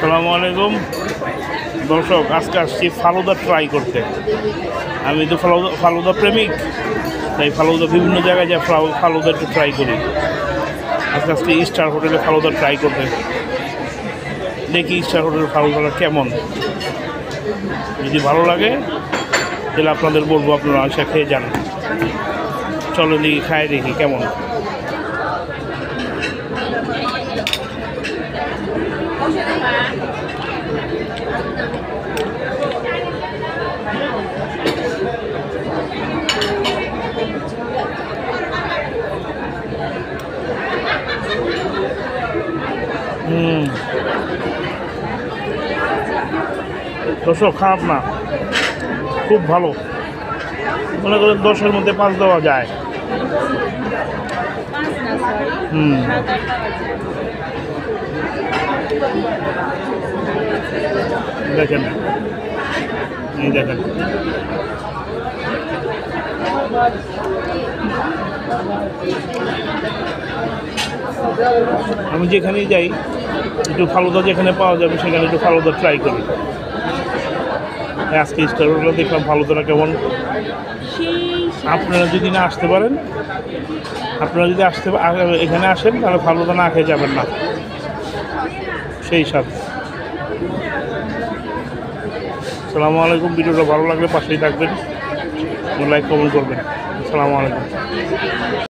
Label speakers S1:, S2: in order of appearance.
S1: আসসালামু আলাইকুম দর্শক, আজকে আসছি ফালুদা ট্রাই করতে। আমি তো ফালুদা প্রেমিক, তাই ফালুদা বিভিন্ন জায়গায় যা ফালুদা একটু ট্রাই করি। আজকে স্টার হোটেলে ফালুদা ট্রাই করতে, দেখি স্টার হোটেলের ফালুদাটা কেমন। যদি ভালো লাগে তাহলে আপনাদের বলবো, আপনারা আসা খেয়ে যান। চলো দেখি, খাই দেখি কেমন। দর্শক, খারাপ না, খুব ভালো। মনে করেন 10-এর মধ্যে 5 দেওয়া যায়। দেখেন, এই দেখেন, আমি যেখানেই যাই একটু ফালুদা যেখানে পাওয়া যাবে সেখানে একটু ফালুদা ট্রাই করি। আজকে স্টার হোটেলে দেখলাম ফালুদাটা কেমন। আপনারা যদি না আসতে পারেন, আপনারা যদি এখানে আসেন তাহলে ফালুদা না খেয়ে যাবেন না, সেই স্বাদ। আসসালামু আলাইকুম। ভিডিওটা ভালো লাগলে পাশেই থাকবেন, লাইক কমেন্ট করবেন। আসসালামু আলাইকুম।